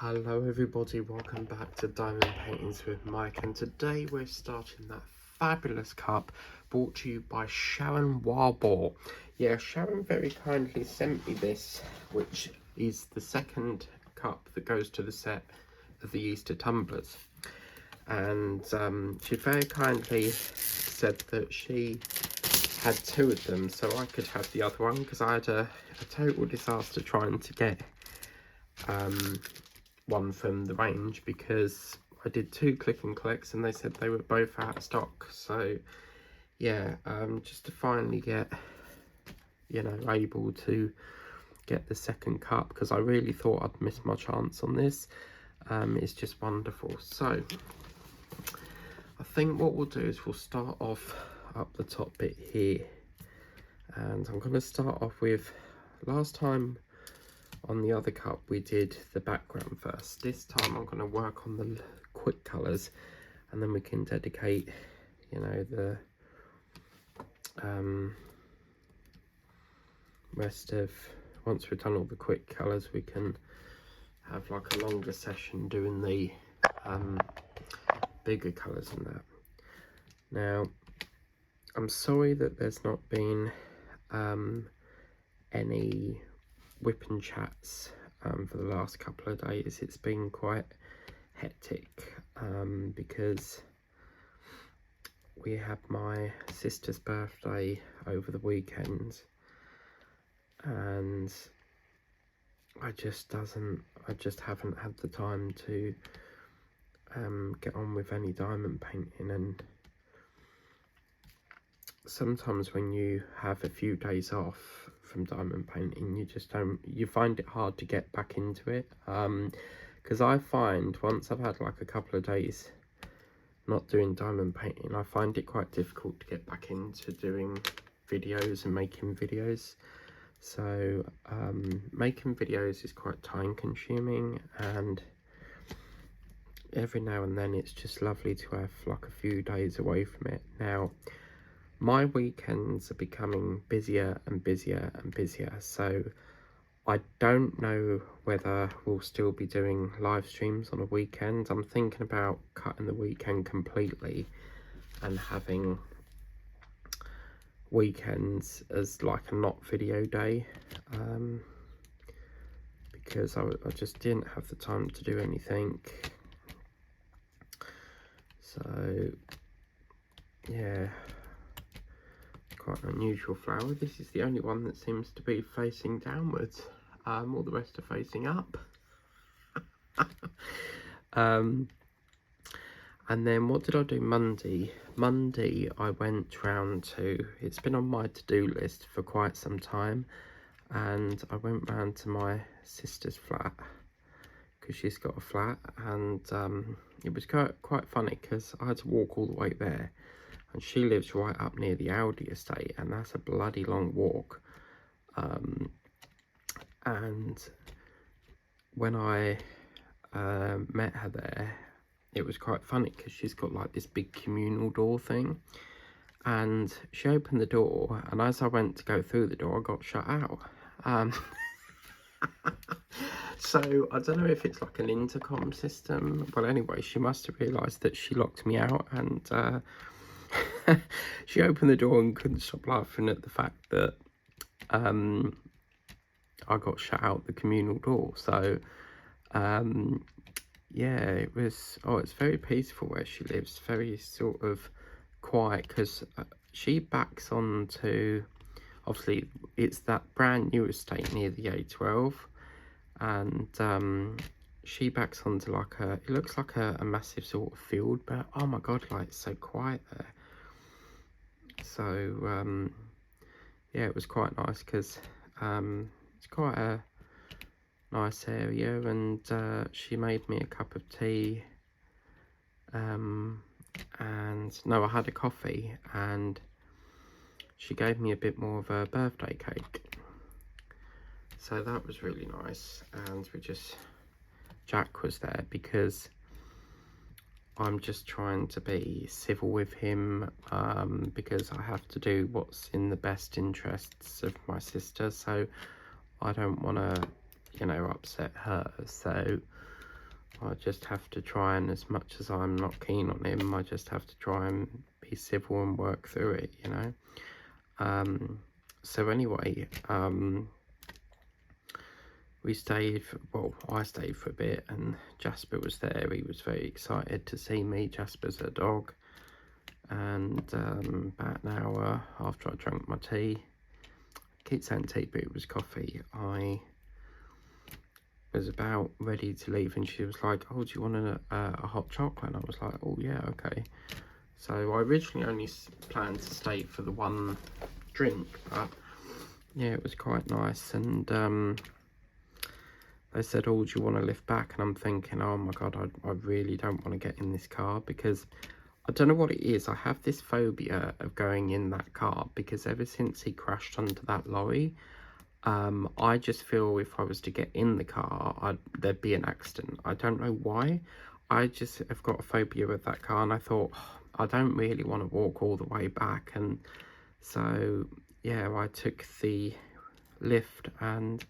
Hello everybody, welcome back to Diamond Paintings with Mike, and today we're starting that fabulous cup brought to you by Sharon Warble. Yeah, Sharon very kindly sent me this, which is the second cup that goes to the set of the Easter tumblers. And she very kindly said that she had two of them so I could have the other one, because I had a total disaster trying to get one from the range, because I did two click and collects and they said they were both out of stock. So yeah, just to finally get, you know, able to get the second cup, because I really thought I'd miss my chance on this. It's just wonderful. So I think what we'll do is we'll start off up the top bit here, and I'm going to start off with, last time on the other cup we did the background first. This time I'm going to work on the quick colours, and then we can dedicate, you know, the rest of, once we've done all the quick colours, we can have like a longer session doing the bigger colours and that. Now I'm sorry that there's not been any whip and chats for the last couple of days. It's been quite hectic because we had my sister's birthday over the weekend, and I just haven't had the time to get on with any diamond painting. And sometimes when you have a few days off from diamond painting, you find it hard to get back into it, because I find once I've had like a couple of days not doing diamond painting, I find it quite difficult to get back into doing videos and making videos. So making videos is quite time consuming, and every now and then it's just lovely to have like a few days away from it. Now my weekends are becoming busier and busier and busier, so I don't know whether we'll still be doing live streams on a weekend. I'm thinking about cutting the weekend completely and having weekends as like a not video day, because I just didn't have the time to do anything. So yeah, quite an unusual flower. This is the only one that seems to be facing downwards. All the rest are facing up. And then what did I do Monday? Monday I went round to, it's been on my to-do list for quite some time, and I went round to my sister's flat, because she's got a flat, and it was quite funny because I had to walk all the way there, and she lives right up near the Audi estate, and that's a bloody long walk. And when I met her there, it was quite funny because she's got like this big communal door thing, and she opened the door, and as I went to go through the door I got shut out. So I don't know if it's like an intercom system. Well, anyway, she must have realised that she locked me out, and she opened the door and couldn't stop laughing at the fact that I got shut out the communal door. So yeah, it was, it's very peaceful where she lives, very sort of quiet, because she backs onto, obviously it's that brand new estate near the A12, and she backs onto like it looks like a massive sort of field, but oh my god, like it's so quiet there. So yeah, it was quite nice, because it's quite a nice area, and she made me a cup of tea, and no, I had a coffee, and she gave me a bit more of a birthday cake, so that was really nice. And Jack was there, because I'm just trying to be civil with him, because I have to do what's in the best interests of my sister, so I don't want to, you know, upset her. So I just have to try, and as much as I'm not keen on him, I just have to try and be civil and work through it, you know. So anyway, we stayed for, well, I stayed for a bit, and Jasper was there. He was very excited to see me. Jasper's a dog. And about an hour after I drank my tea, I keep saying tea, but it was coffee, I was about ready to leave, and she was like, oh, do you want a hot chocolate? And I was like, oh yeah, okay. So I originally only planned to stay for the one drink, but yeah, it was quite nice. And they said, oh, do you want to lift back? And I'm thinking, oh my god, I really don't want to get in this car, because I don't know what it is. I have this phobia of going in that car, because ever since he crashed onto that lorry, I just feel if I was to get in the car, there'd be an accident. I don't know why. I just have got a phobia with that car, and I thought, oh, I don't really want to walk all the way back. And so, yeah, I took the lift, and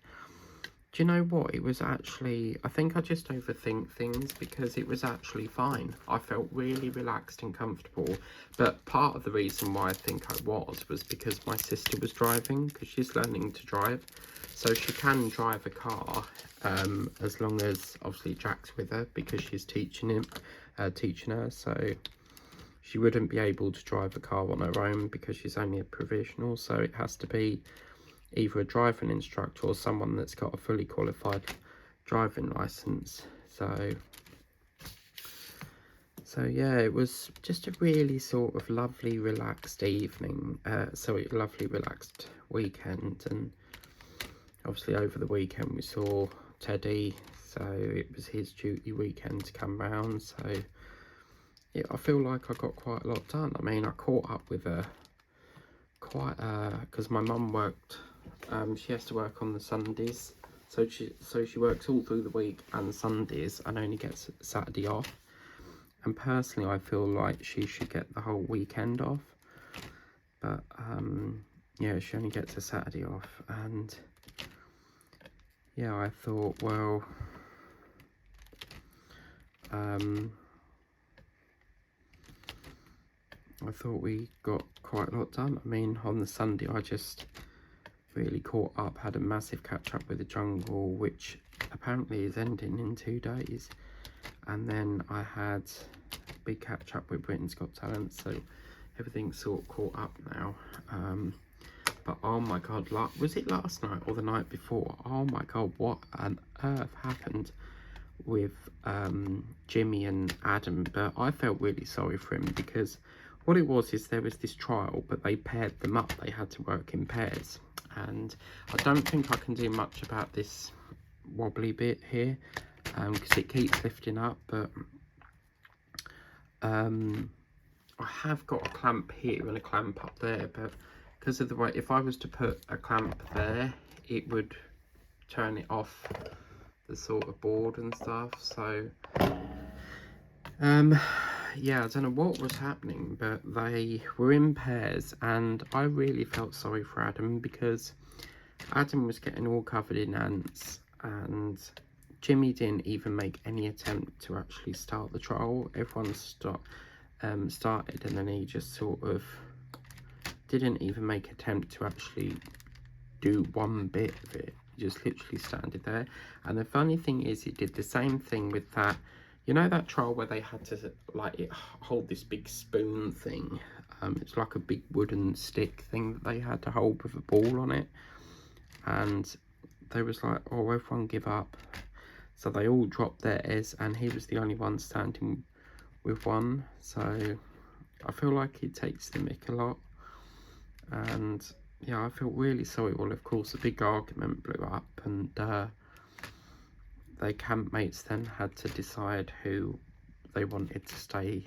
do you know what? It was actually, I think I just overthink things, because it was actually fine. I felt really relaxed and comfortable. But part of the reason why I think I was because my sister was driving, because she's learning to drive. So she can drive a car, as long as obviously Jack's with her, because she's teaching her. So she wouldn't be able to drive a car on her own, because she's only a provisional. So it has to be either a driving instructor or someone that's got a fully qualified driving license. So yeah, it was just a really sort of lovely relaxed evening, lovely relaxed weekend. And obviously over the weekend we saw Teddy, so it was his duty weekend to come round. So yeah, I feel like I got quite a lot done. I mean, I caught up with her because my mum worked, she has to work on the Sundays, so she works all through the week and Sundays, and only gets Saturday off. And personally, I feel like she should get the whole weekend off, but yeah, she only gets a Saturday off. And yeah, I thought, well, I thought we got quite a lot done. I mean, on the Sunday, I just really caught up, had a massive catch up with the jungle, which apparently is ending in 2 days. And then I had a big catch up with Britain's Got Talent, so everything's sort of caught up now. But oh my god, was it last night or the night before? Oh my god, what on earth happened with Jimmy and Adam? But I felt really sorry for him, because what it was is there was this trial, but they paired them up. They had to work in pairs. And I don't think I can do much about this wobbly bit here, because it keeps lifting up. But I have got a clamp here and a clamp up there, but because of the way, if I was to put a clamp there, it would turn it off the sort of board and stuff. So yeah, I don't know what was happening, but they were in pairs, and I really felt sorry for Adam, because Adam was getting all covered in ants, and Jimmy didn't even make any attempt to actually start the trial. Everyone started, and then he just sort of didn't even make an attempt to actually do one bit of it. He just literally standing there. And the funny thing is, he did the same thing with that, you know, that trial where they had to like hold this big spoon thing. It's like a big wooden stick thing that they had to hold with a ball on it. And they was like, oh, everyone give up. So they all dropped theirs, and he was the only one standing with one. So I feel like he takes the mick a lot. And yeah, I feel really sorry. Well, of course, a big argument blew up, and their campmates then had to decide who they wanted to stay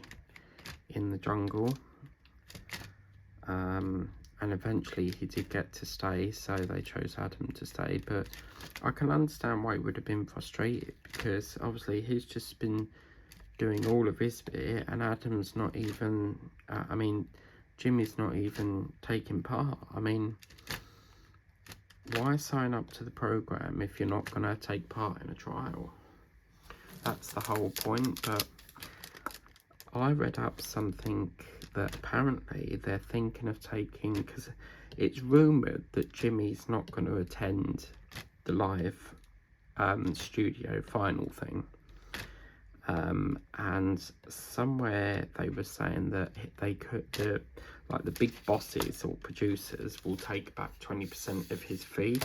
in the jungle. And eventually he did get to stay, so they chose Adam to stay. But I can understand why he would have been frustrated, because obviously he's just been doing all of his bit, and Adam's not even, I mean, Jimmy's not even taking part. I mean, why sign up to the program if you're not going to take part in a trial? that's the whole point. But I read up something that apparently they're thinking of taking, because it's rumoured that Jimmy's not going to attend the live studio final thing. And somewhere they were saying that they could, like the big bosses or producers will take back 20% of his fee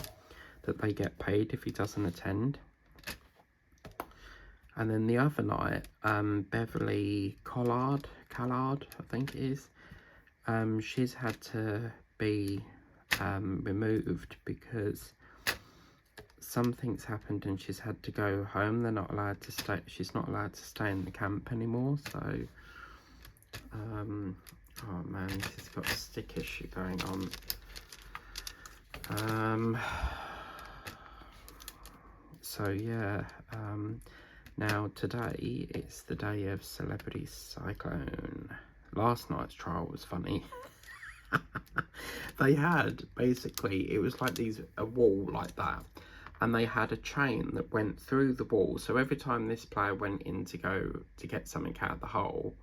that they get paid if he doesn't attend. And then the other night, Beverly Collard, I think it is, she's had to be removed because something's happened and she's had to go home. They're not allowed to stay. She's not allowed to stay in the camp anymore. So, oh man, this has got a stick issue going on. So yeah. Now today it's the day of Celebrity Cyclone. Last night's trial was funny. They had, basically, it was like a wall like that, and they had a chain that went through the wall, so every time this player went in to go to get something out of the hole,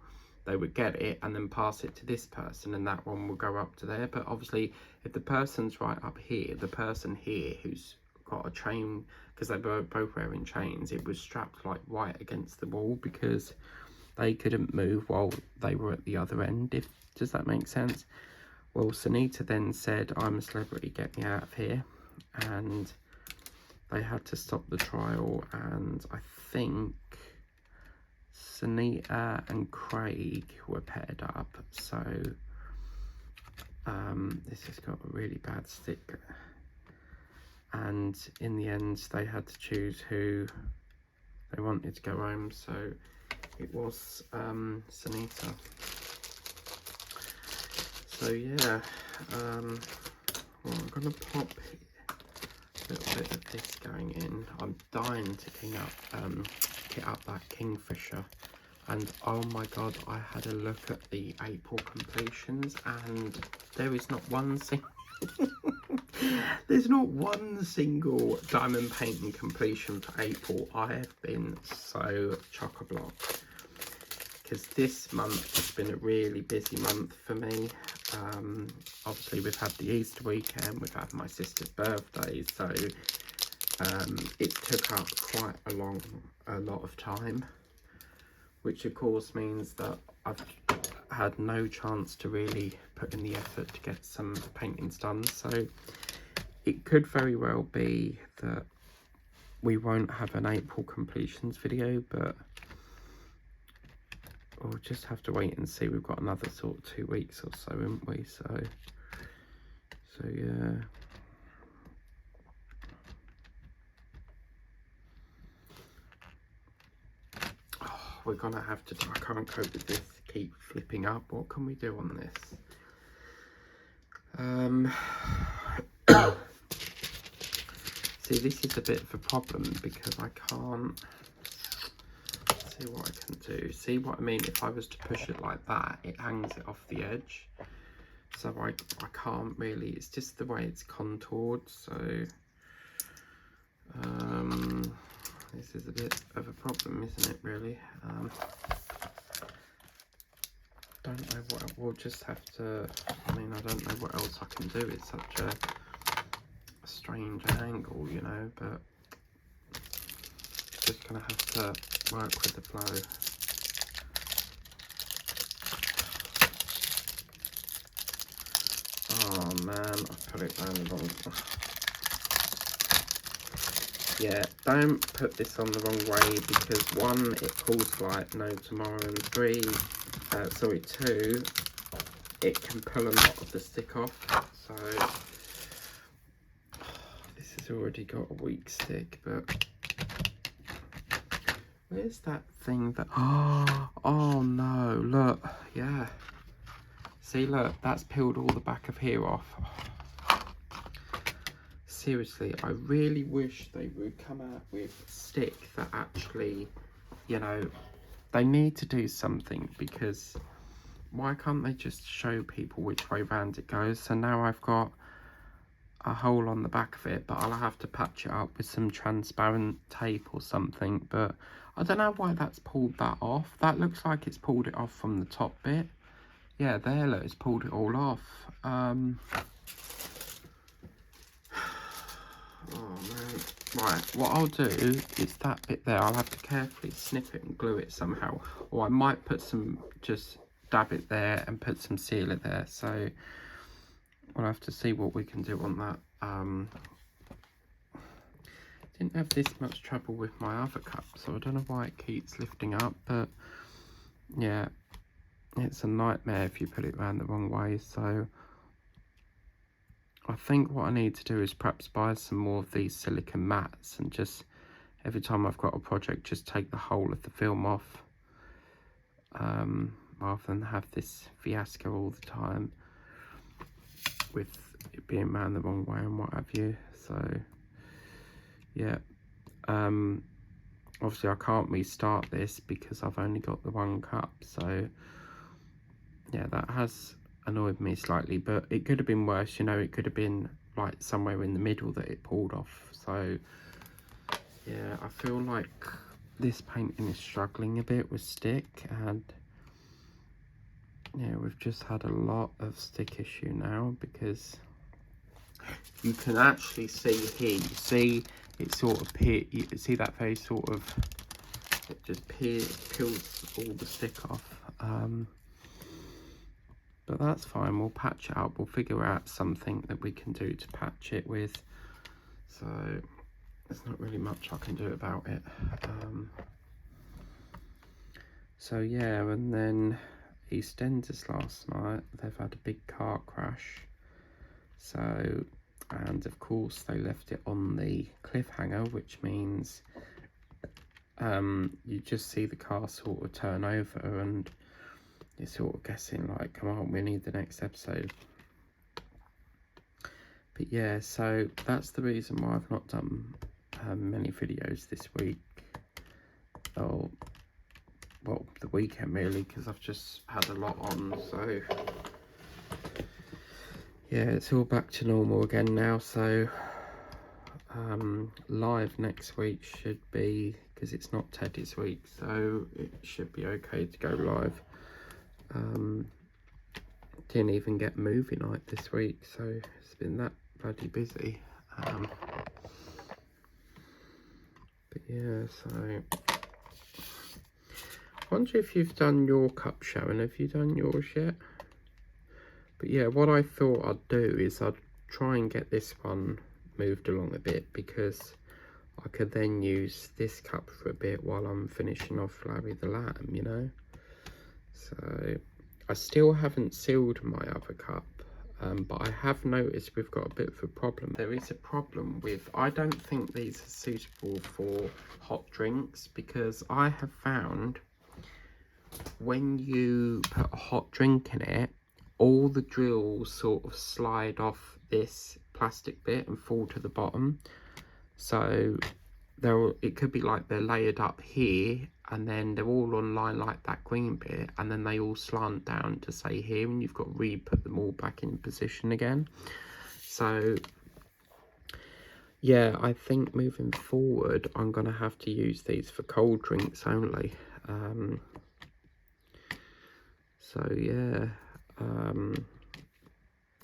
they would get it and then pass it to this person, and that one would go up to there. But obviously if the person's right up here, the person here who's got a chain, because they were both wearing chains, it was strapped like right against the wall because they couldn't move while they were at the other end. Does that make sense? Well, Sunita then said, "I'm a celebrity, get me out of here," and they had to stop the trial. And I think Sunita and Craig were paired up, so this has got a really bad stick. And in the end, they had to choose who they wanted to go home, so it was Sunita. So yeah, well, I'm gonna pop a little bit of this going in. I'm dying to kit up that Kingfisher, and oh my god, I had a look at the April completions, and there is not one single there's not one single diamond painting completion for April. I have been so chock-a-block because this month has been a really busy month for me. Obviously we've had the Easter weekend, we've had my sister's birthday, so it took up quite a lot of time, which of course means that I've had no chance to really put in the effort to get some paintings done. So it could very well be that we won't have an April completions video, but we'll just have to wait and see. We've got another sort of 2 weeks or so, haven't we? So yeah. Oh, we're gonna have to, I can't cope with this, keep flipping up. What can we do on this? See, this is a bit of a problem because I can't see what I can do. See what I mean? If I was to push it like that, it hangs it off the edge. So I can't really, it's just the way it's contoured. So this is a bit of a problem, isn't it, really? Don't know what, we'll just have to, I mean, I don't know what else I can do. It's such a strange angle, you know, but just gonna have to work with the flow. Oh man, I put it down the wrong. Yeah, don't put this on the wrong way, because 1, it pulls like no tomorrow, and 3, sorry, 2, it can pull a lot of the stick off. So this has already got a weak stick, but where's that thing that, oh no, look, yeah, see, look, that's peeled all the back of here off. Seriously, I really wish they would come out with stick that actually, you know, they need to do something, because why can't they just show people which way round it goes? So now I've got a hole on the back of it, but I'll have to patch it up with some transparent tape or something. But I don't know why that's pulled that off. That looks like it's pulled it off from the top bit. Yeah, there, look, it's pulled it all off. Oh man. Right, what I'll do is that bit there, I'll have to carefully snip it and glue it somehow. Or I might put some, just dab it there and put some sealer there. So we'll have to see what we can do on that. Didn't have this much trouble with my other cup, so I don't know why it keeps lifting up, but yeah, it's a nightmare if you put it around the wrong way. So I think what I need to do is perhaps buy some more of these silicone mats, and just every time I've got a project, just take the whole of the film off, rather than have this fiasco all the time with it being around the wrong way and what have you. So yeah, obviously I can't restart this because I've only got the one cup, so yeah, that has annoyed me slightly, but it could have been worse, you know. It could have been like somewhere in the middle that it pulled off. So yeah, I feel like this painting is struggling a bit with stick, and yeah, we've just had a lot of stick issue now, because you can actually see here, you see it sort of you can see that very sort of, it just peels all the stick off. But that's fine, we'll patch it up, we'll figure out something that we can do to patch it with. So there's not really much I can do about it. So yeah, and then EastEnders last night, they've had a big car crash. So, and of course they left it on the cliffhanger, which means you just see the car sort of turn over, and you're sort of guessing like, come on, we need the next episode. But yeah, so that's the reason why I've not done many videos this week, or well, the weekend really, because I've just had a lot on. So yeah, it's all back to normal again now. So live next week should be, because it's not Teddy's week, so it should be okay to go live. Didn't even get movie night this week, so it's been that bloody busy. But yeah, so I wonder if you've done your cup, Sharon. Have you done yours yet? But yeah, what I thought I'd do is I'd try and get this one moved along a bit, because I could then use this cup for a bit while I'm finishing off Larry the Lamb, you know. So I still haven't sealed my other cup, but I have noticed we've got a bit of a problem. There is a problem with, I don't think these are suitable for hot drinks, because I have found when you put a hot drink in it, all the drills sort of slide off this plastic bit and fall to the bottom. So it could be like they're layered up here, and then they're all on line like that green bit, and then they all slant down to say here, and you've got to re-put them all back in position again. So yeah, I think moving forward I'm gonna have to use these for cold drinks only. So yeah,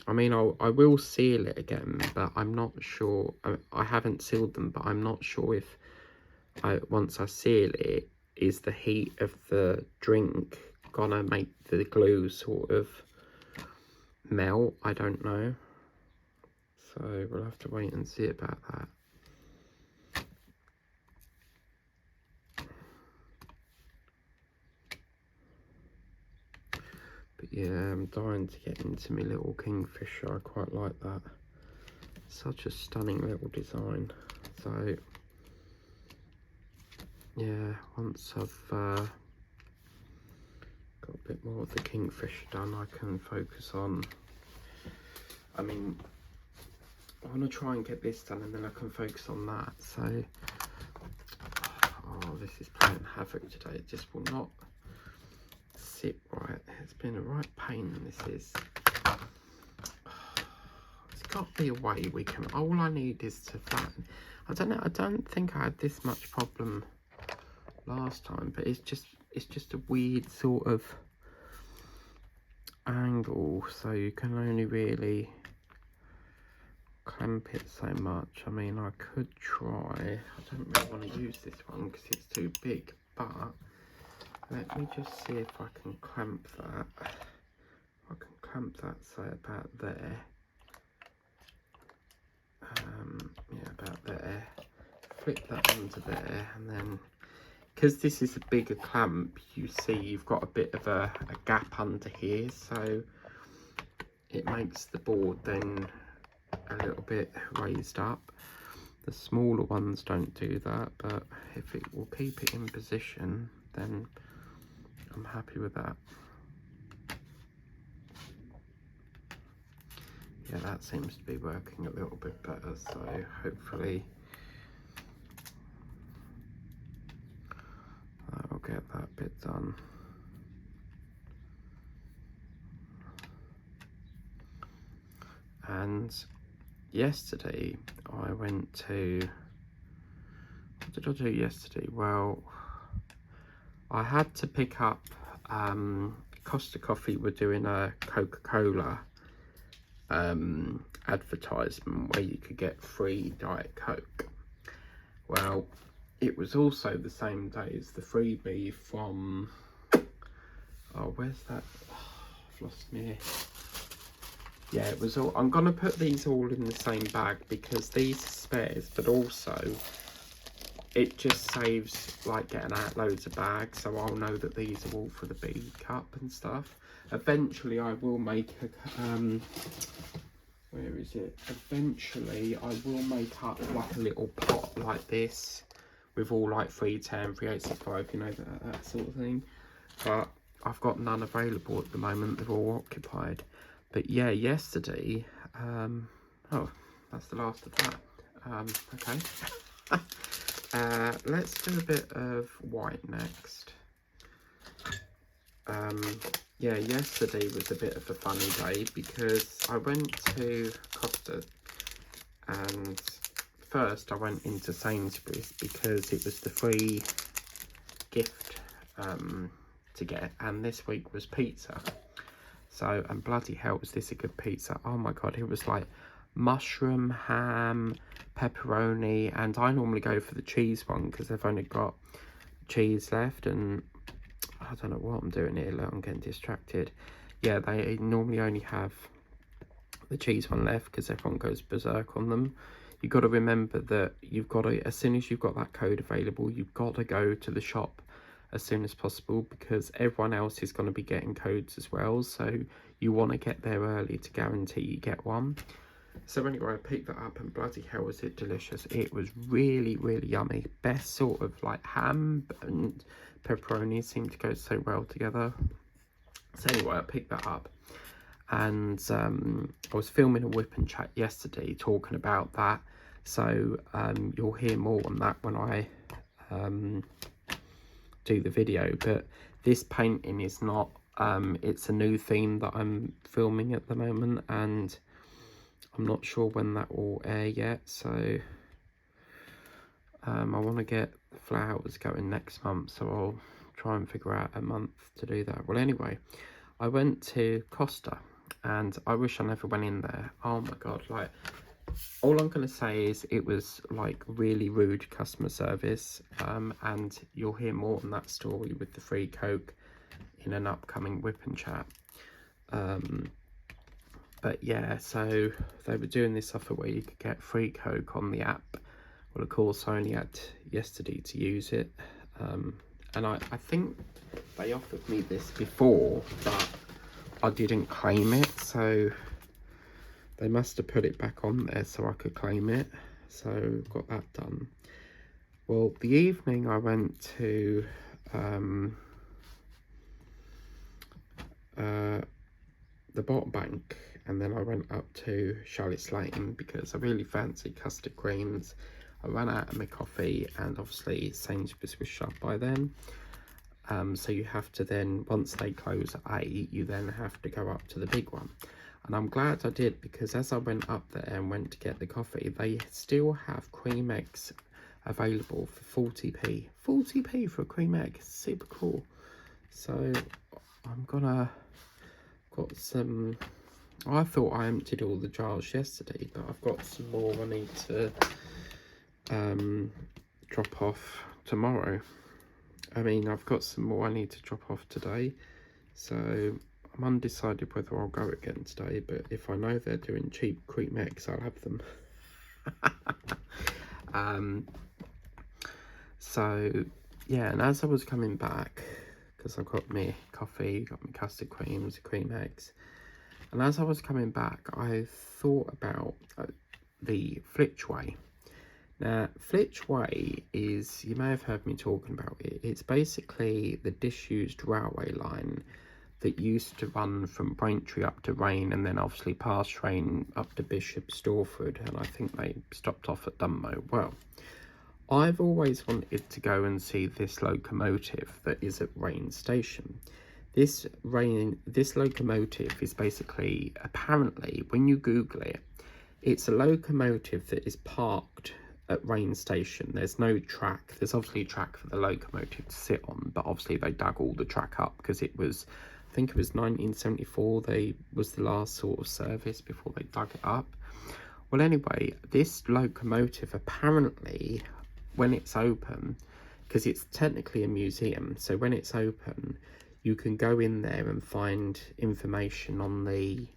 I mean, I will seal it again, but I'm not sure. I haven't sealed them, but I'm not sure if once I seal it, is the heat of the drink gonna make the glue sort of melt? I don't know. So we'll have to wait and see about that. But yeah, I'm dying to get into my little kingfisher. I quite like that. Such a stunning little design. So yeah, once I've got a bit more of the kingfisher done, I can focus on, I mean, I want to try and get this done, and then I can focus on that. So oh, this is playing havoc today. It just will not sit right. It's been a right pain, this is. It's got to be a way we can, all I need is to flatten. I don't know, I don't think I had this much problem last time, but it's just a weird sort of angle, so you can only really clamp it so much. I mean, I could try, I don't really want to use this one because it's too big, but let me just see if I can clamp that. I can clamp that, say, about there. Yeah, about there. Flip that onto there, and then, because this is a bigger clamp, you see you've got a bit of a gap under here, so it makes the board then a little bit raised up. The smaller ones don't do that, but if it will keep it in position, then I'm happy with that. Yeah, that seems to be working a little bit better, so hopefully I'll get that bit done. And yesterday I went to, what did I do yesterday? Well, I had to pick up, Costa Coffee were doing a Coca-Cola advertisement where you could get free Diet Coke. Well, it was also the same day as the freebie from, oh, where's that? Oh, I've lost me. Yeah, it was all, I'm gonna put these all in the same bag because these are spares, but also it just saves like getting out loads of bags, so I'll know that these are all for the B cup and stuff. Eventually I will make a, where is it? Eventually I will make up like a little pot like this with all like 310, 3865, you know, that sort of thing. But I've got none available at the moment, they're all occupied. But yeah, yesterday, oh, that's the last of that. Okay. Let's do a bit of white next. Yeah, yesterday was a bit of a funny day because I went to Costa, and first I went into Sainsbury's because it was the free gift to get, and this week was pizza. So, and bloody hell was this a good pizza. Oh my god, it was like mushroom, ham, pepperoni, and I normally go for the cheese one because they've only got cheese left, and I don't know what I'm doing here, look, I'm getting distracted. Yeah, they normally only have the cheese one left because everyone goes berserk on them. You've got to remember that you've got to, as soon as you've got that code available, you've got to go to the shop as soon as possible because everyone else is going to be getting codes as well, so you want to get there early to guarantee you get one. So anyway, I picked that up and bloody hell was it delicious. It was really, really yummy. Best sort of like ham and pepperoni seem to go so well together. So anyway, I picked that up, and I was filming a whip and chat yesterday talking about that, so you'll hear more on that when I do the video. But this painting is not, it's a new theme that I'm filming at the moment, and I'm not sure when that will air yet, so I want to get the flowers going next month, so I'll try and figure out a month to do that. Well, anyway, I went to Costa, and I wish I never went in there. Oh my god, like, all I'm going to say is it was like really rude customer service, and you'll hear more on that story with the free Coke in an upcoming whip and chat. But yeah, so they were doing this offer where you could get free Coke on the app. Well, of course, I only had yesterday to use it, and I think they offered me this before, but I didn't claim it, so they must have put it back on there so I could claim it. So got that done. Well, the evening I went to the bottom bank, and then I went up to Charlotte's Lane because I really fancy custard creams. I ran out of my coffee, and obviously Sainsbury's was shut by then. So you have to then, once they close at 8, you then have to go up to the big one. And I'm glad I did, because as I went up there and went to get the coffee, they still have cream eggs available for 40p. 40p for a cream egg. Super cool. So I'm gonna got some. I thought I emptied all the jars yesterday, but I've got some more I need to drop off tomorrow. I mean, I've got some more I need to drop off today, so I'm undecided whether I'll go again today, but if I know they're doing cheap cream eggs, I'll have them. So yeah, and as I was coming back, because I got me coffee, got me custard creams, cream eggs, and as I was coming back, I thought about the Flitch Way. Now, Flitch Way is, you may have heard me talking about it, it's basically the disused railway line that used to run from Braintree up to Rain, and then obviously past Rain up to Bishop Stortford, and I think they stopped off at Dunmow. Well, I've always wanted to go and see this locomotive that is at Rain Station. This locomotive is basically, apparently, when you Google it, it's a locomotive that is parked at Rain Station. There's no track. There's obviously a track for the locomotive to sit on, but obviously they dug all the track up because it was, I think it was 1974, was the last sort of service before they dug it up. Well, anyway, this locomotive apparently, when it's open, because it's technically a museum, so when it's open, you can go in there and find information on the,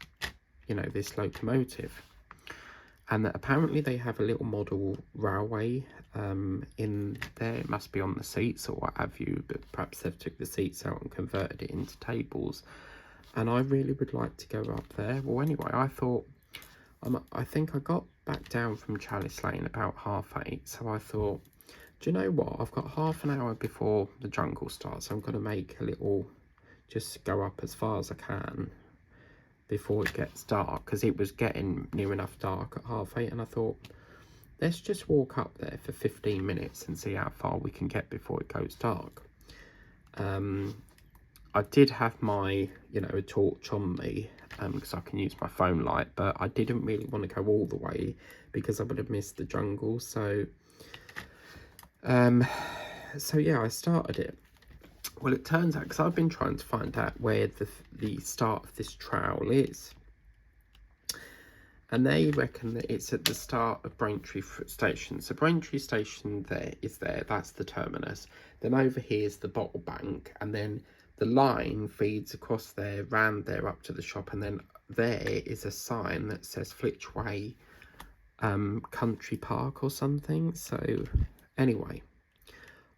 this locomotive. And that apparently they have a little model railway in there. It must be on the seats or what have you, but perhaps they've took the seats out and converted it into tables. And I really would like to go up there. Well, anyway, I thought, I think I got back down from Chalice Lane about 8:30, so I thought, do you know what, I've got half an hour before the jungle starts. I'm going to make a little, just go up as far as I can before it gets dark, because it was getting near enough dark at 8:30, and I thought, let's just walk up there for 15 minutes and see how far we can get before it goes dark. I did have my, a torch on me, because I can use my phone light, but I didn't really want to go all the way because I would have missed the jungle. So yeah, I started it. Well, it turns out, because I've been trying to find out where the start of this trail is, and they reckon that it's at the start of Braintree Station. So Braintree Station there, that's the terminus. Then over here is the bottle bank, and then the line feeds across there, round there up to the shop, and then there is a sign that says Flitch Way Country Park or something. So anyway,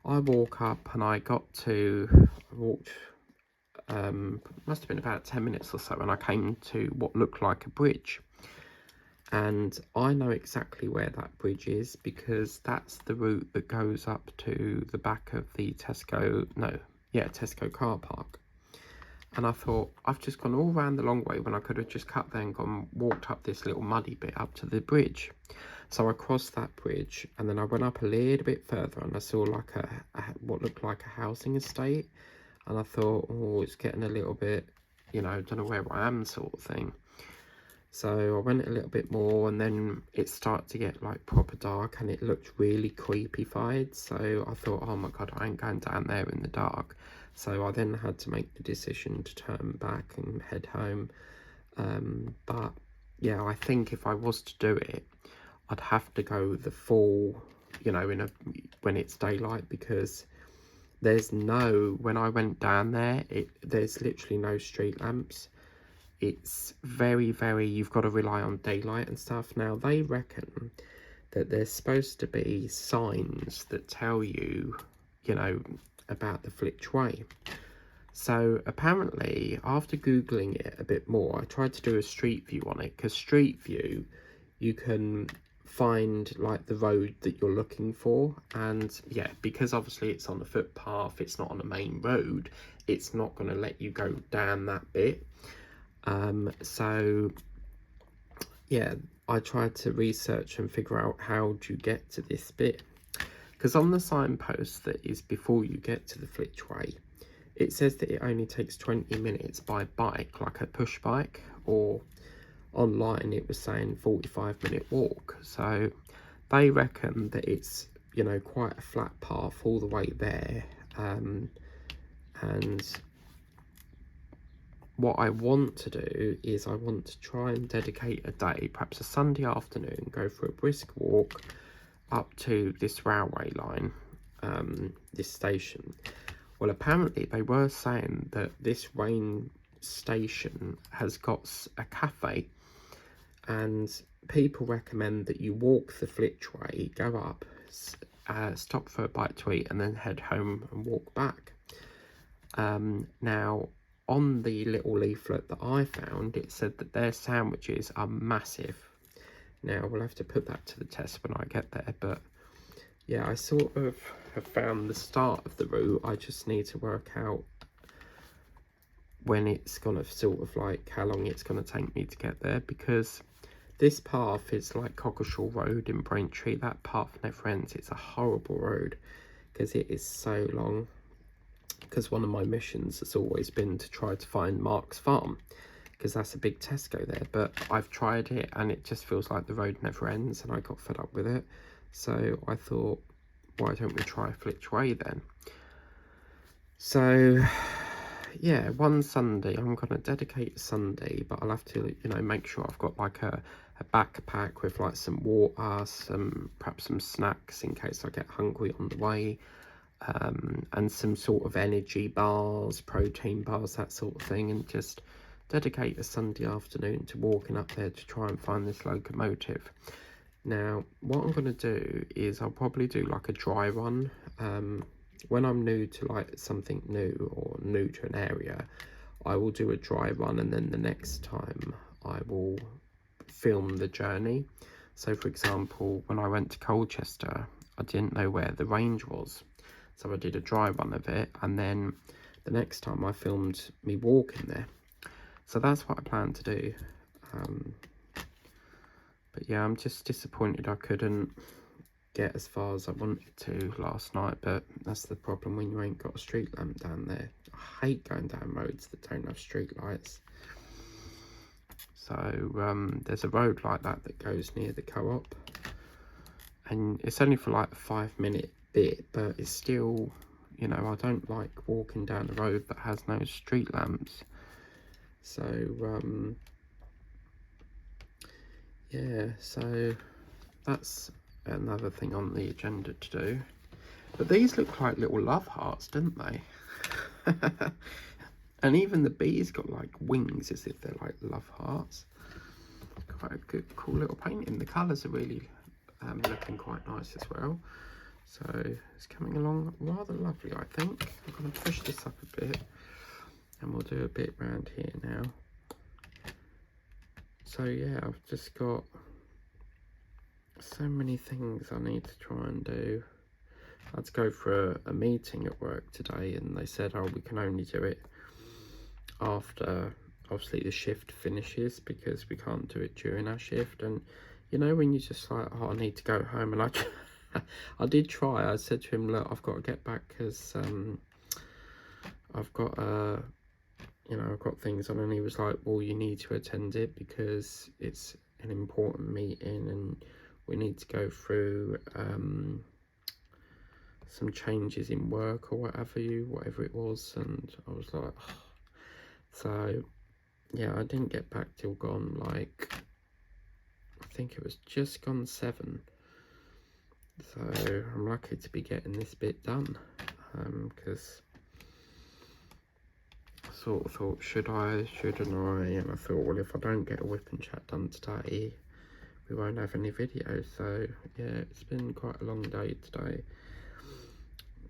I walk up and I walked, must have been about 10 minutes or so, and I came to what looked like a bridge. And I know exactly where that bridge is, because that's the route that goes up to the back of the Tesco car park. And I thought, I've just gone all round the long way when I could have just cut there and walked up this little muddy bit up to the bridge. So I crossed that bridge, and then I went up a little bit further, and I saw like what looked like a housing estate. And I thought, oh, it's getting a little bit, don't know where I am sort of thing. So I went a little bit more, and then it started to get like proper dark, and it looked really creepy-fied. So I thought, oh my God, I ain't going down there in the dark. So I then had to make the decision to turn back and head home. But yeah, I think if I was to do it, I'd have to go the full, when it's daylight, because when I went down there, there's literally no street lamps. It's very, very, you've got to rely on daylight and stuff. Now, they reckon that there's supposed to be signs that tell you, about the Flitch Way. So apparently, after Googling it a bit more, I tried to do a street view on it, because street view, you can find like the road that you're looking for, and yeah, because obviously it's on a footpath, it's not on a main road, it's not going to let you go down that bit. So yeah, I tried to research and figure out how do you get to this bit, because on the signpost that is before you get to the Flitch Way, it says that it only takes 20 minutes by bike, like a push bike, or online it was saying 45-minute walk. So they reckon that it's, you know, quite a flat path all the way there. And what I want to do is I want to try and dedicate a day, perhaps a Sunday afternoon, go for a brisk walk up to this railway line, this station. Well, apparently they were saying that this rain station has got a cafe, and people recommend that you walk the Flitchway, go up, stop for a bite to eat, and then head home and walk back. Now, on the little leaflet that I found, it said that their sandwiches are massive. Now, we'll have to put that to the test when I get there, but yeah, I sort of have found the start of the route. I just need to work out when it's gonna sort of like how long it's gonna take me to get there, because this path is like Cockershaw Road in Braintree. That path never ends. It's a horrible road because it is so long. Because one of my missions has always been to try to find Mark's farm, because that's a big Tesco there, but I've tried it and it just feels like the road never ends, and I got fed up with it. So I thought, why don't we try Flitchway then? So yeah, one Sunday, I'm going to dedicate a Sunday, but I'll have to, you know, make sure I've got like a backpack with like some water, perhaps some snacks in case I get hungry on the way, and some sort of energy bars, protein bars, that sort of thing, and just dedicate a Sunday afternoon to walking up there to try and find this locomotive. Now, what I'm going to do is I'll probably do like a dry run. When I'm new to like something new or new to an area, I will do a dry run, and then the next time I will film the journey. So for example, when I went to Colchester, I didn't know where the range was, so I did a dry run of it, and then the next time I filmed me walking there. So that's what I plan to do. But yeah, I'm just disappointed I couldn't get as far as I wanted to last night, but that's the problem when you ain't got a street lamp down there. I hate going down roads that don't have street lights. So there's a road like that that goes near the co-op, and it's only for like a 5-minute bit, but it's still, you know, I don't like walking down a road that has no street lamps. So yeah, so that's another thing on the agenda to do. But these look like little love hearts, don't they? And even the bees got like wings as if they're like love hearts. Quite a good, cool little painting. The colours are really looking quite nice as well. So it's coming along rather lovely, I think. I'm going to push this up a bit, and we'll do a bit round here now. So yeah, I've just got so many things I need to try and do. I had to go for a meeting at work today, and they said, oh, we can only do it after obviously the shift finishes, because we can't do it during our shift. And you know, when you're just like, oh, I need to go home, and I did try. I said to him, look, I've got to get back because I've got you know, I've got things on. And he was like, well, you need to attend it because it's an important meeting and we need to go through some changes in work or whatever it was. And I was like, oh. So yeah, I didn't get back till gone, like, I think it was just gone 7. So I'm lucky to be getting this bit done, because I sort of thought, shouldn't I? And I thought, well, if I don't get a whip and chat done today, we won't have any videos. So yeah, it's been quite a long day today.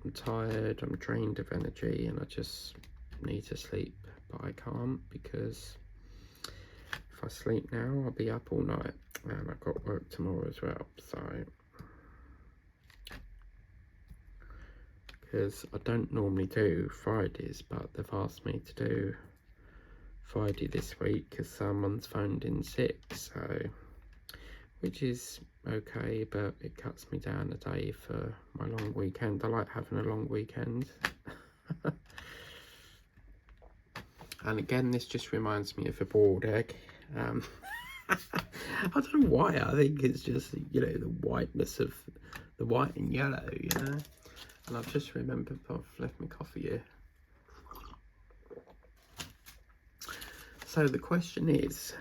I'm tired, I'm drained of energy, and I just need to sleep, but I can't, because if I sleep now, I'll be up all night, and I've got work tomorrow as well. So because I don't normally do Fridays, but they've asked me to do Friday this week because someone's phoned in sick, so, which is okay, but it cuts me down a day for my long weekend. I like having a long weekend. And again, this just reminds me of a boiled egg. I don't know why. I think it's just, you know, the whiteness of the white and yellow, you know. And I've just remembered I've left my coffee here. So the question is,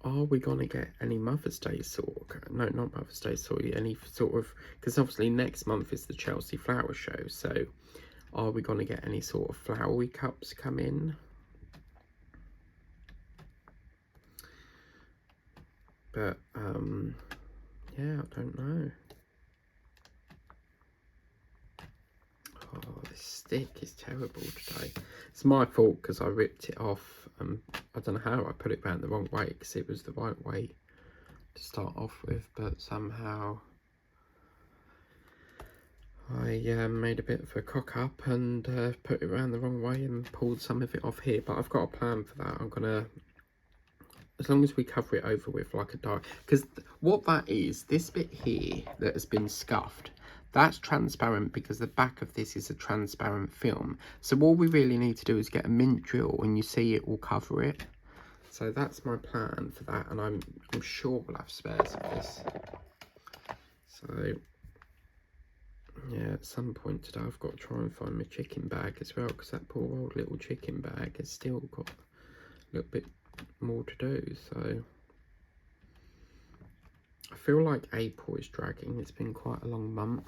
are we going to get any Mother's Day sort of, no, not Mother's Day, sorry, any sort of, because obviously next month is the Chelsea Flower Show, so are we going to get any sort of flowery cups come in? But, yeah, I don't know. Oh, this stick is terrible today. It's my fault because I ripped it off. I don't know how I put it round the wrong way because it was the right way to start off with, but somehow I made a bit of a cock up and put it around the wrong way and pulled some of it off here. But I've got a plan for that. I'm gonna, as long as we cover it over with like a dye, because what that is, this bit here that has been scuffed, that's transparent because the back of this is a transparent film. So all we really need to do is get a mint drill and you see it will cover it. So that's my plan for that, and I'm sure we'll have spares of this. So yeah, at some point today I've got to try and find my chicken bag as well, because that poor old little chicken bag has still got a little bit more to do. So I feel like April is dragging. It's been quite a long month.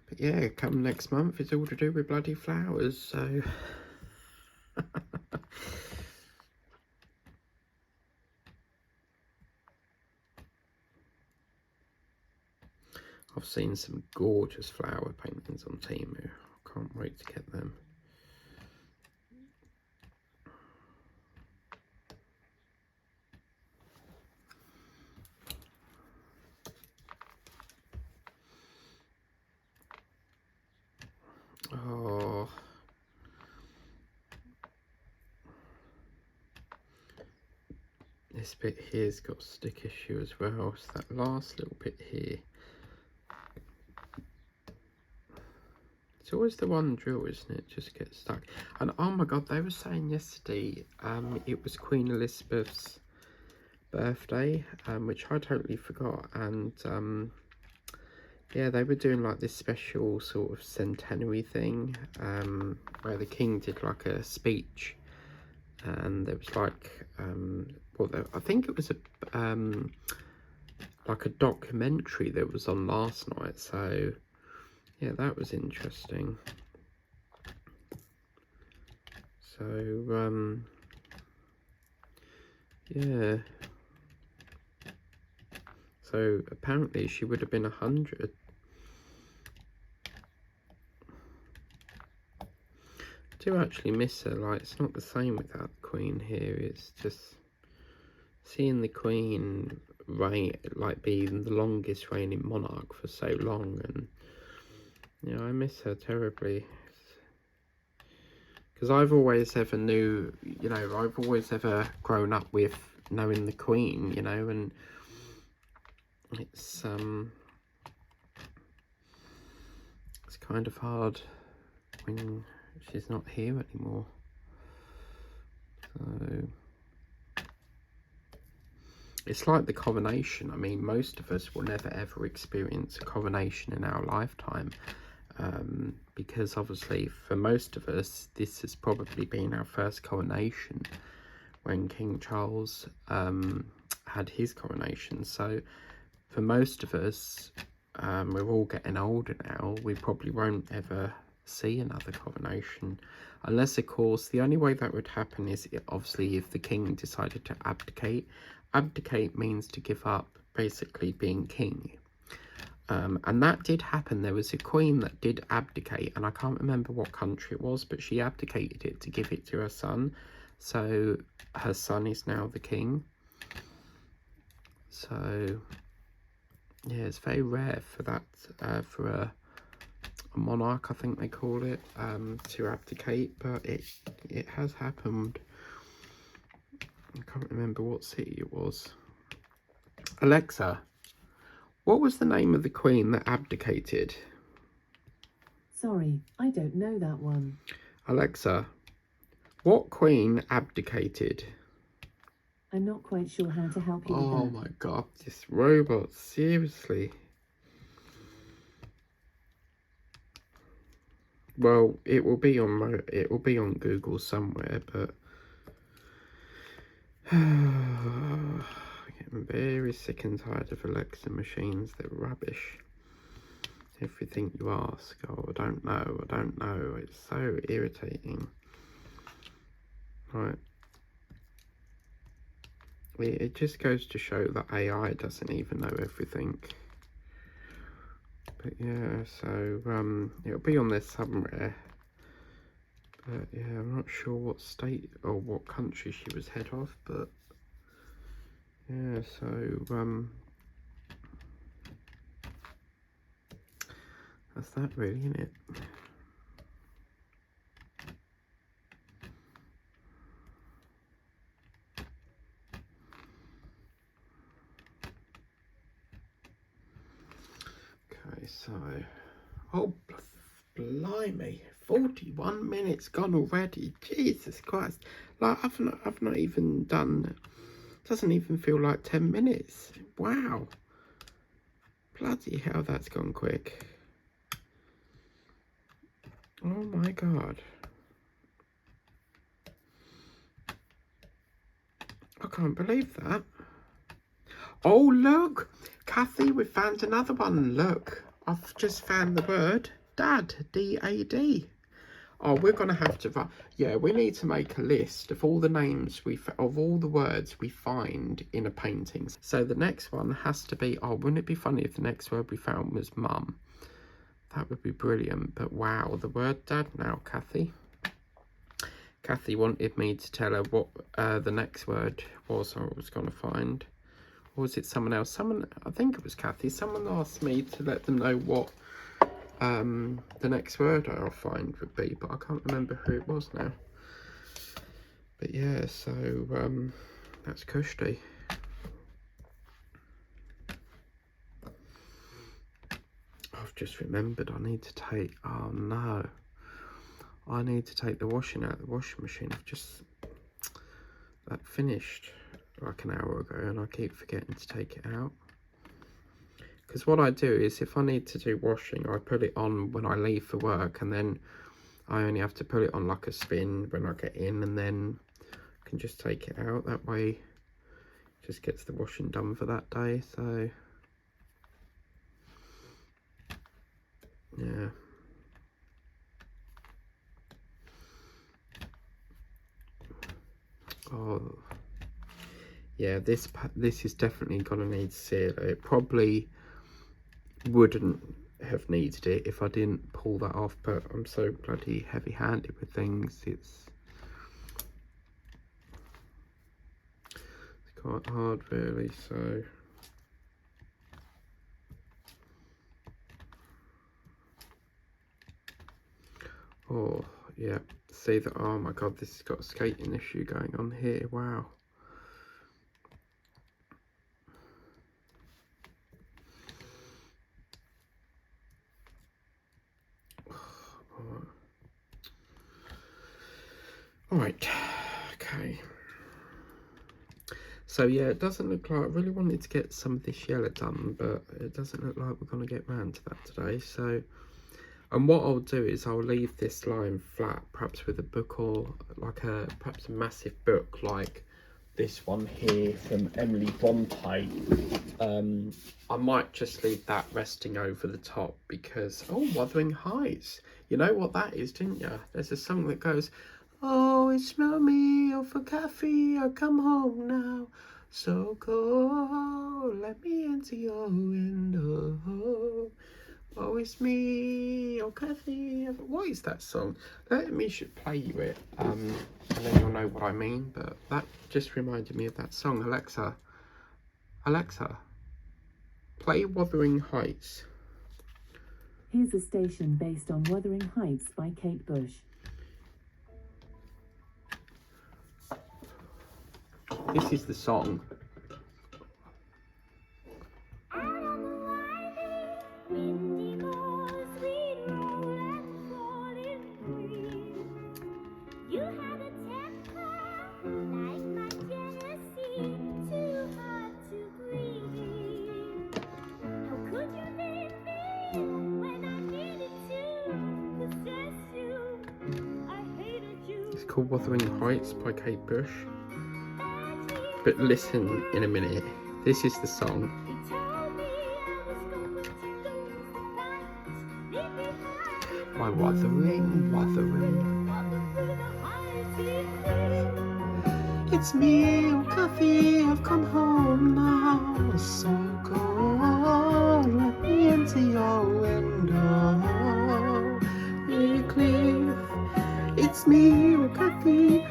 But yeah, come next month it's all to do with bloody flowers, so I've seen some gorgeous flower paintings on Temu. I can't wait to get them. Oh, this bit here's got a stick issue as well. So that last little bit here, it's always the one drill, isn't it? Just gets stuck. And oh my god, they were saying yesterday it was Queen Elizabeth's birthday, which I totally forgot. And yeah, they were doing like this special sort of centenary thing, where the king did like a speech, and there was like well, I think it was a like a documentary that was on last night. So yeah, that was interesting. So yeah, so apparently she would have been 100. I do actually miss her. Like, it's not the same without the Queen here. It's just seeing the Queen reign, like being the longest reigning monarch for so long, and you know, I miss her terribly. Because I've always ever knew, you know, I've always ever grown up with knowing the Queen, you know, and it's kind of hard when she's not here anymore. So it's like the coronation. I mean, most of us will never ever experience a coronation in our lifetime, because obviously for most of us this has probably been our first coronation when King Charles had his coronation. So for most of us, we're all getting older now, we probably won't ever see another coronation, unless of course the only way that would happen is obviously if the king decided to abdicate. Abdicate means to give up basically being king, and that did happen. There was a queen that did abdicate, and I can't remember what country it was, but she abdicated it to give it to her son, so her son is now the king. So yeah, it's very rare for that, for a monarch, I think they call it, to abdicate, but it has happened. I can't remember what city it was. Alexa, what was the name of the queen that abdicated? Sorry, I don't know that one. Alexa, What queen abdicated? I'm not quite sure how to help you with that. Oh my god, this robot, seriously. Well, it will be on Google somewhere, but I'm getting very sick and tired of Alexa machines. They're rubbish. Everything you ask, oh, I don't know. It's so irritating. Right. It just goes to show that AI doesn't even know everything. But yeah, so it'll be on there somewhere. But yeah, I'm not sure what state or what country she was head of, but yeah, so that's that really, isn't it? Okay, so oh blimey, 41 minutes gone already. Jesus Christ. Like I've not even done, doesn't even feel like 10 minutes. Wow. Bloody hell, that's gone quick. Oh my god. I can't believe that. Oh look, Kathy, we found another one. Look, I've just found the word dad, D-A-D. Oh, we're gonna have to, yeah, we need to make a list of all the names of all the words we find in a painting. So the next one has to be, oh, wouldn't it be funny if the next word we found was mum? That would be brilliant. But wow, the word dad now, Kathy. Kathy wanted me to tell her what the next word was I was gonna find. Or was it someone else? I think it was Kathy. Someone asked me to let them know what the next word I'll find would be, but I can't remember who it was now. But yeah, so that's cushy. I've just remembered I need to take, oh no, I need to take the washing out of the washing machine. That finished like an hour ago and I keep forgetting to take it out. Because what I do is if I need to do washing, I put it on when I leave for work, and then I only have to put it on like a spin when I get in, and then I can just take it out. That way it just gets the washing done for that day. So yeah. Oh yeah, this is definitely gonna need sealer. It probably wouldn't have needed it if I didn't pull that off, but I'm so bloody heavy-handed with things. It's quite hard really. So oh yeah, see that, oh my god, this has got a skating issue going on here. Wow. Alright, okay. So yeah, it doesn't look like, I really wanted to get some of this yellow done, but it doesn't look like we're going to get round to that today. So, and what I'll do is I'll leave this line flat, perhaps with a book, or like perhaps a massive book like this one here from Emily Bronte. I might just leave that resting over the top because, oh, Wuthering Heights. You know what that is, didn't you? There's a song that goes, oh, it's me, oh, for coffee, I come home now. So cold, let me into your window. Oh, it's me, oh, Kathy. What is that song? Let me should play you it, and then you'll know what I mean. But that just reminded me of that song. Alexa, play Wuthering Heights. Here's a station based on Wuthering Heights by Kate Bush. This is the song. You had a It's called Wuthering Heights by Kate Bush. But listen in a minute. This is the song. My wuthering, wuthering. It's me, oh Kathy, I've come home now. So go on, let me into your window. Hey Cliff, it's me, oh Kathy.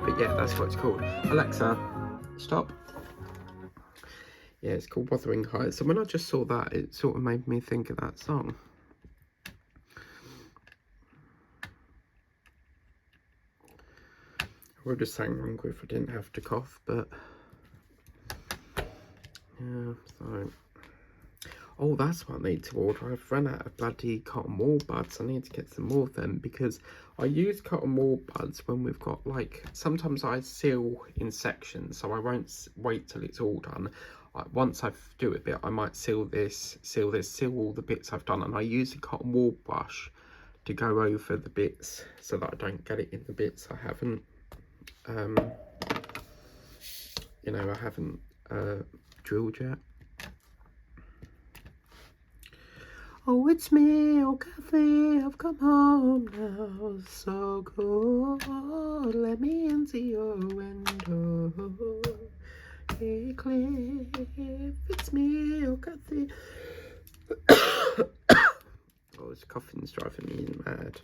But yeah, that's what it's called. Alexa, stop. Yeah, it's called Wuthering Heights. And when I just saw that, it sort of made me think of that song. I would have sang longer if I didn't have to cough, but yeah, so. Oh, that's what I need to order. I've run out of bloody cotton wool buds. I need to get some more of them because I use cotton wool buds when we've got, like, sometimes I seal in sections, so I won't wait till it's all done. Once I do a bit, I might seal this, seal all the bits I've done, and I use a cotton wool brush to go over the bits so that I don't get it in the bits I haven't, you know, I haven't drilled yet. Oh, it's me, oh Kathy, I've come home now, so go on, let me into your window. Hey Cliff, it's me, oh Kathy. Oh, this coughing's driving me mad.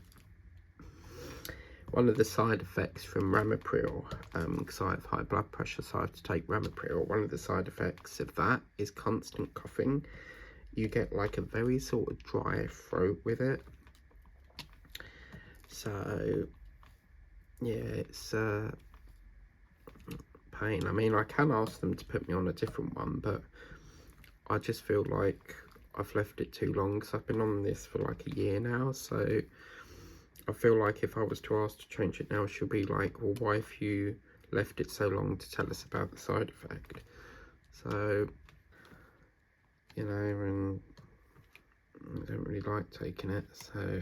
One of the side effects from Ramipril, because I have high blood pressure, so I have to take Ramipril. One of the side effects of that is constant coughing. You get like a very sort of dry throat with it. So, yeah, it's pain. I mean, I can ask them to put me on a different one, but I just feel like I've left it too long because I've been on this for like a year now. So I feel like if I was to ask to change it now, she'll be like, well, why have you left it so long to tell us about the side effect? So, you know, and I don't really like taking it, so.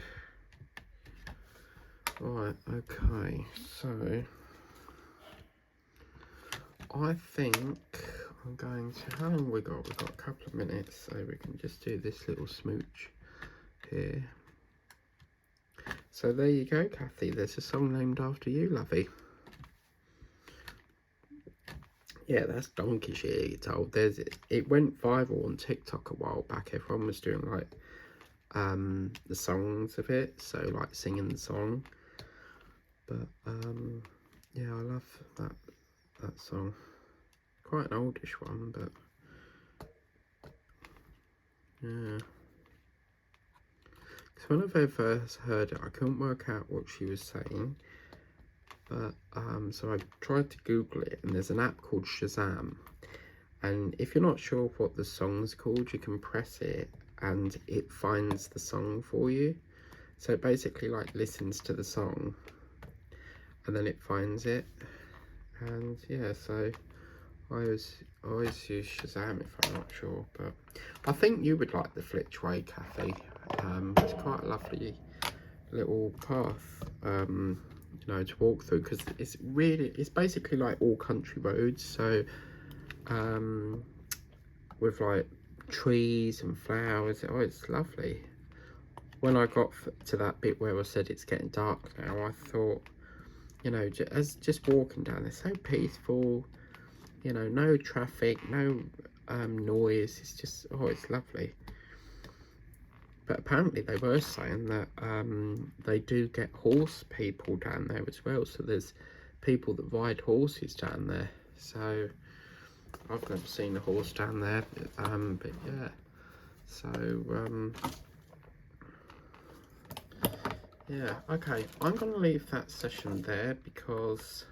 Right, okay, so I think I'm going to, how long we got? We've got a couple of minutes, so we can just do this little smooch here. So there you go, Kathy, there's a song named after you, lovey. Yeah, that's donkey shit, you're told. It went viral on TikTok a while back. Everyone was doing like the songs of it, so like singing the song. But yeah, I love that song. Quite an oldish one, but yeah. Because when I very first heard it, I couldn't work out what she was saying. But so I tried to Google it, and there's an app called Shazam. And if you're not sure what the song's called, you can press it and it finds the song for you. So it basically like listens to the song and then it finds it. And yeah, so I always use Shazam if I'm not sure, but I think you would like the Flitch Way Cafe. It's quite a lovely little path, you know, to walk through because it's basically like all country roads. So with like trees and flowers. Oh, it's lovely. When I got to that bit where I said it's getting dark now, I thought, you know, just walking down there, so peaceful, you know, no traffic, no noise. It's just, oh, it's lovely. But apparently they were saying that they do get horse people down there as well. So there's people that ride horses down there. So I've never seen a horse down there, but yeah. So yeah, okay. I'm going to leave that session there because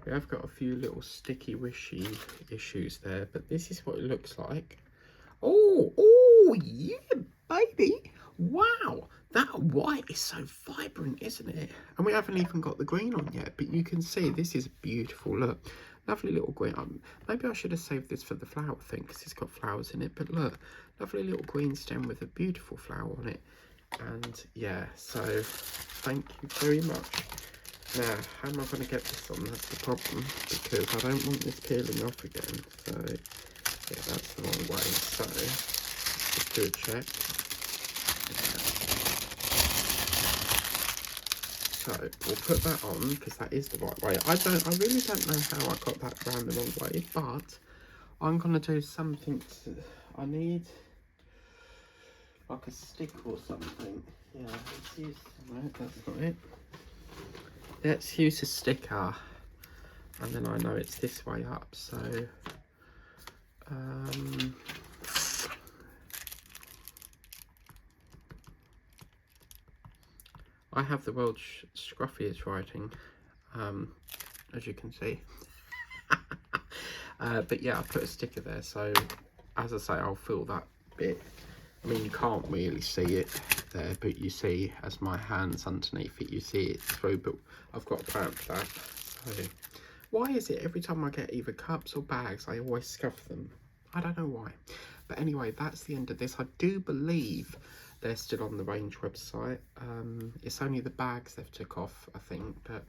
we have got a few little sticky wishy issues there. But this is what it looks like. Oh, yeah, baby. Wow, that white is so vibrant, isn't it? And we haven't even got the green on yet, but you can see this is a beautiful look. Lovely little green. Maybe I should have saved this for the flower thing because it's got flowers in it. But look, lovely little green stem with a beautiful flower on it. And yeah, so thank you very much. Now, how am I going to get this on? That's the problem, because I don't want this peeling off again. So yeah, that's the wrong way. So just do a check. So we'll put that on because that is the right way. I really don't know how I got that around the wrong way, but I'm gonna do something. I need like a stick or something. Yeah, let's use. No, that's not it. Let's use a sticker, and then I know it's this way up. So. I have the world's scruffiest writing, as you can see. But yeah, I put a sticker there, so as I say, I'll fill that bit. I mean, you can't really see it there, but you see, as my hand's underneath it, you see it through, but I've got a plan for that. So, why is it every time I get either cups or bags, I always scuff them? I don't know why. But anyway, that's the end of this. I do believe they're still on the range website. It's only the bags they've took off, I think, but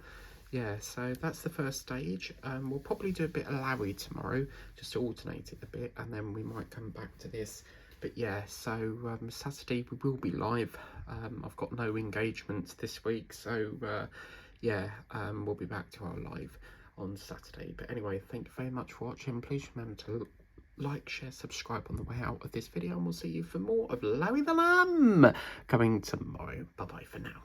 yeah, so that's the first stage. We'll probably do a bit of Larry tomorrow, just to alternate it a bit, and then we might come back to this. But yeah, so Saturday we will be live. I've got no engagements this week, so yeah, we'll be back to our live on Saturday. But anyway, thank you very much for watching. Please remember to like, share, subscribe on the way out of this video, and we'll see you for more of Larry the Lamb coming tomorrow. Bye bye for now.